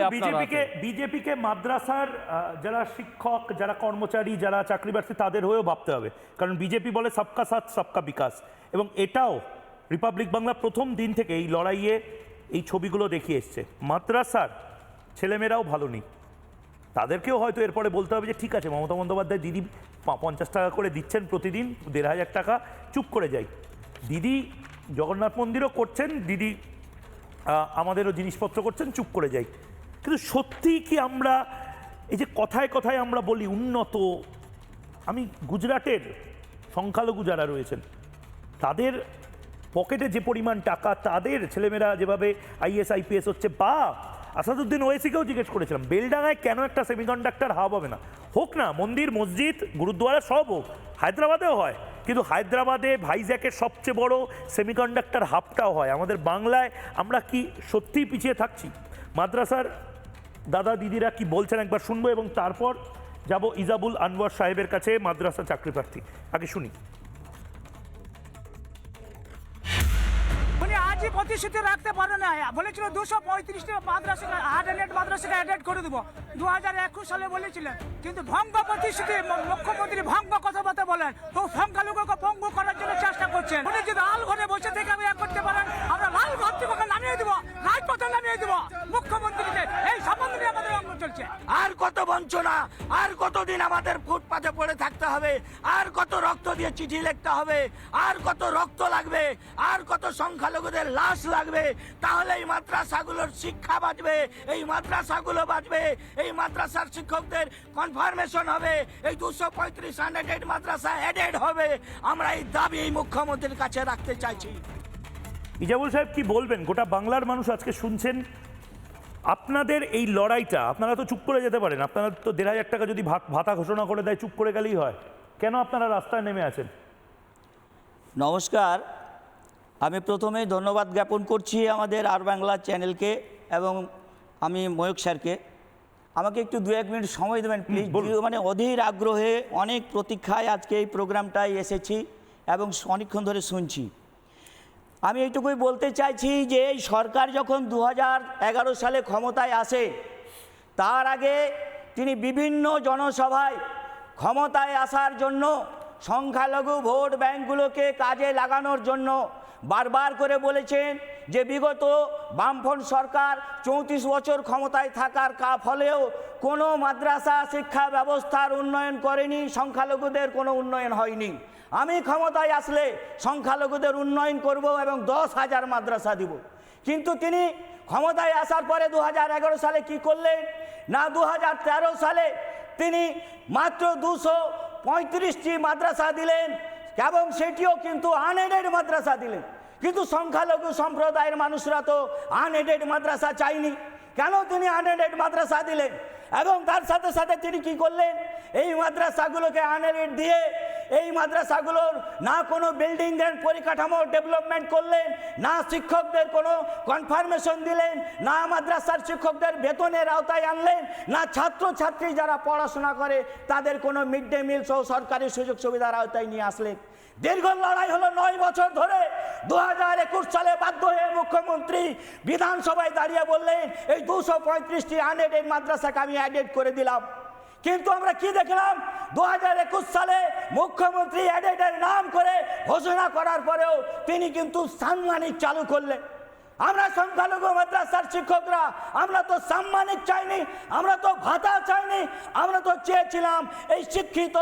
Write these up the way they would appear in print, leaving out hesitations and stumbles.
আপনার হাতে। বিজেপিকে মাদ্রাসার যারা শিক্ষক, যারা কর্মচারী, যারা চাকরি প্রার্থী তাদের হয়েও ভাবতে হবে, কারণ বিজেপি বলে সবকা সাথ সবকা বিকাশ, এবং এটাও রিপাবলিক বাংলা প্রথম দিন থেকে এই লড়াইয়ে এই ছবিগুলো দেখিয়ে এসছে। মাদ্রাসার ছেলেমেয়েরাও ভালো নেই, তাদেরকেও হয়তো এরপরে বলতে হবে যে ঠিক আছে মমতা বন্দ্যোপাধ্যায় দিদি 50 টাকা করে দিচ্ছেন প্রতিদিন, 1500 টাকা, চুপ করে যাই। দিদি জগন্নাথ মন্দিরও করছেন, দিদি আমাদেরও জিনিসপত্র করছেন, চুপ করে যাই। কিন্তু সত্যি কি আমরা এই যে কথায় কথায় আমরা বলি উন্নত, আমি গুজরাটের সংখ্যালঘু যারা রয়েছেন তাদের পকেটে যে পরিমাণ টাকা, তাদের ছেলেমেয়েরা যেভাবে আইএস আইপিএস হচ্ছে, বা আসাদুদ্দিন ওয়েসিকেও জিজ্ঞেস করেছিলাম বেলডাঙায় কেন একটা সেমিকন্ডাক্টর হাব হবে না, হোক না, মন্দির মসজিদ গুরুদ্বারা সব হোক, হায়দ্রাবাদেও হয়, কিন্তু হায়দ্রাবাদে ভাইজ্যাকের সবচেয়ে বড় সেমিকন্ডাক্টর হাবটাও হয়। আমাদের বাংলায় আমরা কি সত্যিই পিছিয়ে থাকছি? মাদ্রাসার দাদা দিদিরা কি বলছেন একবার শুনবো, এবং তারপর যাব ইজাবুল আনওয়ার সাহেবের কাছে, মাদ্রাসা চাকরি প্রার্থী। আগে শুনি। আজই প্রতিশ্রুতি রাখতে পারে না, বলেছিল 235টি মাদ্রাসা হার্ড মাদ্রাসাকে অ্যাডেড করে দেবো 2021 সালে বলেছিলেন, কিন্তু ভঙ্গ প্রতিশ্রুতি মুখ্যমন্ত্রী ভঙ্গ কথাবার্তা বলেন, তো সংখ্যালঘুকে পঙ্গু করার জন্য চেষ্টা করছেন। উনি যদি লাল ঘরে বসে থেকে আমি করতে পারেন, আমরা লাল ঘর থেকে নামিয়ে দেবো, রাজপথে নামিয়ে দেবো মুখ্যমন্ত্রীকে। এই সম্বন্ধে নিয়ে আমাদের অঙ্গ চলছে। আর কত বঞ্চনা, আর কতদিন আমাদের ফুটপাতে পড়ে থাকতে হবে, আর কত রক্ত দিয়ে চিঠি লিখতে হবে, আর কত রক্ত লাগবে, আর কত সংখ্যালঘুদের লাশ লাগবে, তাহলে এই মাদ্রাসাগুলোর শিক্ষা বাঁচবে, এই মাদ্রাসাগুলো বাঁচবে, এই মাদ্রাসার শিক্ষকদের কনফার্মেশন হবে, এই 235 মাদ্রাসা অ্যাডেড হবে। আমরা এই দাবি এই মুখ্যমন্ত্রীর কাছে রাখতে চাইছি। ইজাবুল সাহেব কি বলবেন? গোটা বাংলার মানুষ আজকে শুনছেন আপনাদের এই লড়াইটা, আপনারা তো চুপ করে যেতে পারেন, আপনারা তো 1500 টাকা যদি ভাতা ঘোষণা করে দেয় চুপ করে গেলেই হয়, কেন আপনারা রাস্তায় নেমে আছেন? নমস্কার, আমি প্রথমেই ধন্যবাদ জ্ঞাপন করছি আমাদের আর বাংলা চ্যানেলকে এবং আমি ময়ূক স্যারকে। আমাকে একটু 2-1 মিনিট সময় দেবেন প্লিজ। মানে অধীর আগ্রহে অনেক প্রতীক্ষায় আজকে এই প্রোগ্রামটায় এসেছি এবং অনেকক্ষণ ধরে শুনছি। আমি এইটুকুই বলতে চাইছি যে এই সরকার যখন 2011 সালে ক্ষমতায় আসে, তার আগে তিনি বিভিন্ন জনসভায় ক্ষমতায় আসার জন্য সংখ্যালঘু ভোট ব্যাঙ্কগুলোকে কাজে লাগানোর জন্য বারবার করে বলেছেন যে বিগত বামফ্রন্ট সরকার 34 বছর ক্ষমতায় থাকার ফলেও কোনো মাদ্রাসা শিক্ষা ব্যবস্থার উন্নয়ন করেনি, সংখ্যালঘুদের কোনো উন্নয়ন হয়নি। আমি ক্ষমতায় আসলে সংখ্যালঘুদের উন্নয়ন করব এবং 10,000 মাদ্রাসা দিব। কিন্তু তিনি ক্ষমতায় আসার পরে 2011 সালে কি করলেন না, 2013 সালে তিনি মাত্র 235টি মাদ্রাসা দিলেন এবং সেটিও কিন্তু আনএডেড মাদ্রাসা দিলেন। কিন্তু সংখ্যালঘু সম্প্রদায়ের মানুষরা তো আনএডেড মাদ্রাসা চায়নি, কেন তিনি আনএডেড মাদ্রাসা দিলেন? এবং তার সাথে সাথে তিনি কি করলেন, এই মাদ্রাসাগুলোকে আনএডেড দিয়ে এই মাদ্রাসাগুলোর না কোনো বিল্ডিং এর পরিকাঠামো ডেভেলপমেন্ট করলেন, না শিক্ষকদের কোনো কনফার্মেশন দিলেন, না মাদ্রাসার শিক্ষকদের বেতনের আওতায় আনলেন, না ছাত্রছাত্রী যারা পড়াশোনা করে তাদের কোনো মিড ডে মিল সহ সরকারি সুযোগ সুবিধার আওতায় নিয়ে আসলেন। দীর্ঘ লড়াই হলো 9 বছর ধরে। 2021 সালে বাধ্য হয়ে মুখ্যমন্ত্রী বিধানসভায় দাঁড়িয়ে বললেন এই 235টি আনএডেড মাদ্রাসাকে আমি অ্যাডেড করে দিলাম। কিন্তু আমরা কি দেখলাম, 2021 সালে মুখ্যমন্ত্রী অ্যাডেডের নাম করে ঘোষণা করার পরেও তিনি কিন্তু সাম্মানিক চালু করলেন। আমরা সংখ্যালঘু মাদ্রাসার শিক্ষকরা আমরা তো সাম্মানিক চাইনি, আমরা তো ভাতা চাইনি, আমরা তো চেয়েছিলাম এই শিক্ষিত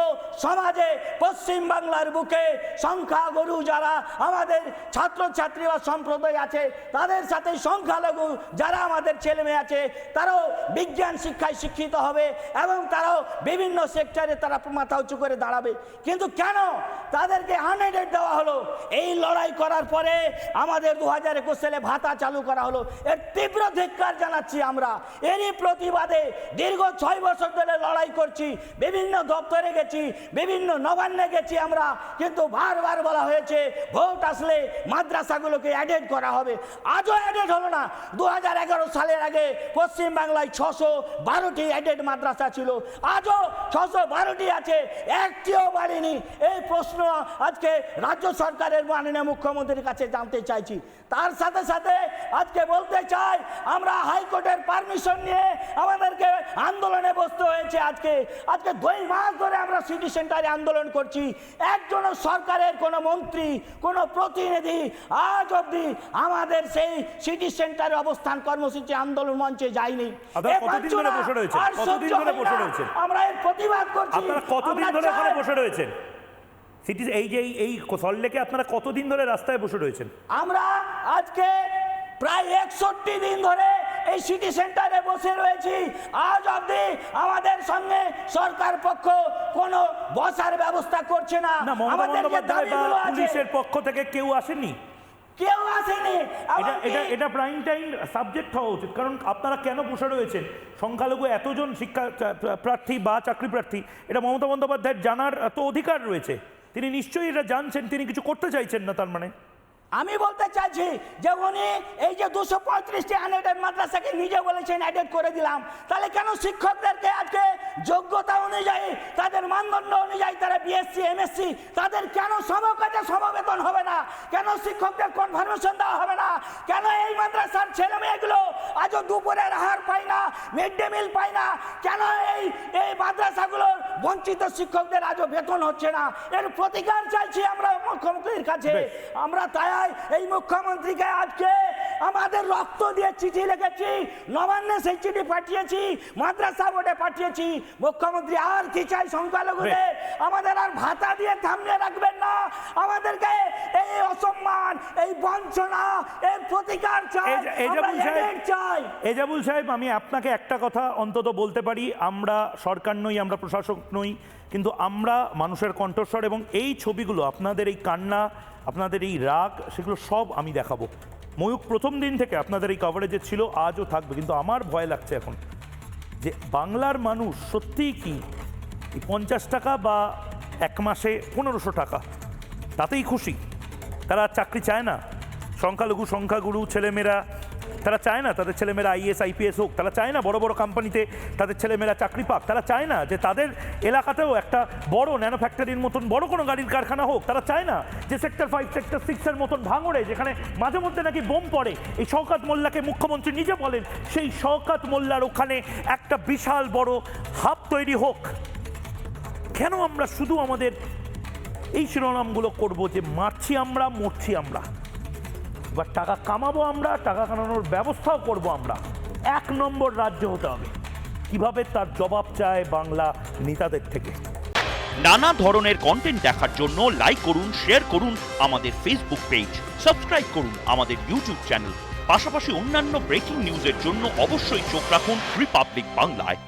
সমাজে পশ্চিম বাংলার বুকে সংখ্যাগুরু যারা আমাদের ছাত্রছাত্রী বা সম্প্রদায় আছে তাদের সাথে সংখ্যালঘু যারা আমাদের ছেলে মেয়ে আছে তারাও বিজ্ঞান শিক্ষায় শিক্ষিত হবে এবং তারাও বিভিন্ন সেক্টরে তারা মাথা উঁচু করে দাঁড়াবে। কিন্তু কেন তাদেরকে আনএডেড দেওয়া হলো? এই লড়াই করার পরে আমাদের 2021 সালে ভাতা চালু করা হলো, এর তীব্র ধিক্কার জানাচ্ছি আমরা। এরই প্রতিবাদে দীর্ঘ 6 বছর ধরে লড়াই করছি, বিভিন্ন দপ্তরে গেছি, বিভিন্ন নবান্নে গেছি আমরা, কিন্তু বারবার বলা হয়েছে ভোট আসলে মাদ্রাসাগুলোকে অ্যাডেড করা হবে। আজও অ্যাডেড হলো না। 2011 সালের আগে পশ্চিম বাংলায় 612টি অ্যাডেড মাদ্রাসা ছিল, আজও 612টি আছে, একটিও বাড়েনি। এই প্রশ্ন আজকে রাজ্য সরকারের মাননীয় মুখ্যমন্ত্রীর কাছে জানতে চাইছি। তার সাথে সাথে করে আজকে বলতে চাই, আমরা হাইকোর্টের পারমিশন নিয়ে আমাদেরকে আন্দোলনে বসতে হয়েছে। আজকে 2 মাস ধরে আমরা সিটি সেন্টারে আন্দোলন করছি। একজনও সরকারের কোনো মন্ত্রী, কোনো প্রতিনিধি আজ অবধি আমাদের সেই সিটি সেন্টারে অবস্থান কর্মসূচি আন্দোলন মঞ্চে যায়নি। আপনারা কতদিন ধরে বসে রয়েছেন? আর কতদিন সহ্য ধরে হয় বসে না। রয়েছেন? আমরা এর প্রতিবাদ করছি। আপনারা কতদিন আমরা ধরে এখানে চাই- বসে রয়েছেন? সিটি এই সল্টলেকে আপনারা কতদিন ধরে রাস্তায় বসে রয়েছেন? আমরা আজকে প্রায় 61 দিন ধরে এই সিটি সেন্টারে বসে রয়েছি। আজ অবধি আমাদের সঙ্গে সরকার পক্ষ কোনো বসার ব্যবস্থা করছে না। না, মমতা আমাদের যে বন্দ্যোপাধ্যায় বা দাবিগুলো আছে, পুলিশের পক্ষ থেকে কেউ আসেননি? কেউ আসেনি। এটা প্রাইম টাইম সাবজেক্ট হওয়া উচিত। কারণ আপনারা কেন বসে রয়েছেন? সংখ্যালঘু এতজন শিক্ষা প্রার্থী বা চাকরি প্রার্থী, এটা মমতা বন্দ্যোপাধ্যায়ের জানার তো অধিকার রয়েছে। তিনি নিশ্চয়ই এটা জানছেন, তিনি কিছু করতে চাইছেন না তার মানে। আমি বলতে চাইছি যে উনি এই যে 235টি আনএডেড মাদ্রাসাকে নিজে বলেছেন অ্যাডেড করে দিলাম, তাহলে কেন শিক্ষকদেরকে আজকে যোগ্যতা অনুযায়ী, তাদের মানদণ্ড অনুযায়ী তারা বিএসসি এমএসসি, তাদের কেন সমকাজে সমবেতন হবে না? কেন শিক্ষকদের কনফার্মেশন দেওয়া হবে না? কেন এই মাদ্রাসার ছেলে মেয়েগুলো আজও দুপুরের আহার পায় না, মিড ডে মিল পায় না? কেন এই মাদ্রাসাগুলোর বঞ্চিত শিক্ষকদের আজও বেতন হচ্ছে না? এর প্রতিকার চাইছি আমরা মুখ্যমন্ত্রীর কাছে। আমরা তাই এই মুখ্যমন্ত্রীকে আজকে আমাদের রক্ত দিয়ে চিঠি লিখেছি, নবান্নে সেই চিঠি পাঠিয়েছি, মাদ্রাসা বোর্ডে পাঠিয়েছি। মুখ্যমন্ত্রী আর কি চাই সংখ্যালঘুদের? আমাদের আর ভাতা দিয়ে থামিয়ে রাখবেন না। আমাদেরকে এই অসম্মান, এই বঞ্চনা, এর প্রতিকার চাই। এজাবুল সাহেব, আমি আপনাকে একটা কথা অন্তত বলতে পারি, আমরা সরকার নই, আমরা প্রশাসক নই, কিন্তু আমরা মানুষের কণ্ঠস্বর, এবং এই ছবিগুলো, আপনাদের এই কান্না, আপনাদের এই রাগ, সেগুলো সব আমি দেখাবো। ময়ূক প্রথম দিন থেকে আপনাদের এই কভারেজে ছিল, আজও থাকবে। কিন্তু আমার ভয় লাগছে এখন যে বাংলার মানুষ সত্যিই কি এই 50 টাকা বা এক মাসে 1500 টাকা তাতেই খুশি? তারা চাকরি চায় না? সংখ্যাগুরু ছেলেমেয়েরা তারা চায় না তাদের ছেলেমেয়েরা আইএস আইপিএস হোক? তারা চায় না বড় বড় কোম্পানিতে তাদের ছেলেমেয়েরা চাকরি পাক? তারা চায় না যে তাদের এলাকাতেও একটা বড় ন্যানো ফ্যাক্টরির মতন বড় কোনো গাড়ির কারখানা হোক? তারা চায় না যে সেক্টর 5 সেক্টর 6-এর মতন ভাঙড়ে, যেখানে মাঝে মধ্যে নাকি বোম পড়ে, এই শওকত মোল্লাকে মুখ্যমন্ত্রী নিজে বলেন সেই শওকত মোল্লার ওখানে একটা বিশাল বড় হাব তৈরি হোক? কেন আমরা শুধু আমাদের এই শিরোনামগুলো করব যে মারছি আমরা, মরছি আমরা, এবার টাকা কামাবো আমরা, টাকা কামানোর ব্যবস্থাও করব আমরা? 1 নম্বর রাজ্য হতে হবে, কিভাবে তার জবাব চায় বাংলা নেতাদের থেকে। নানা ধরনের কন্টেন্ট দেখার জন্য লাইক করুন, শেয়ার করুন আমাদের ফেসবুক পেজ, সাবস্ক্রাইব করুন আমাদের ইউটিউব চ্যানেল। পাশাপাশি অন্যান্য ব্রেকিং নিউজের জন্য অবশ্যই চোখ রাখুন রিপাবলিক বাংলায়।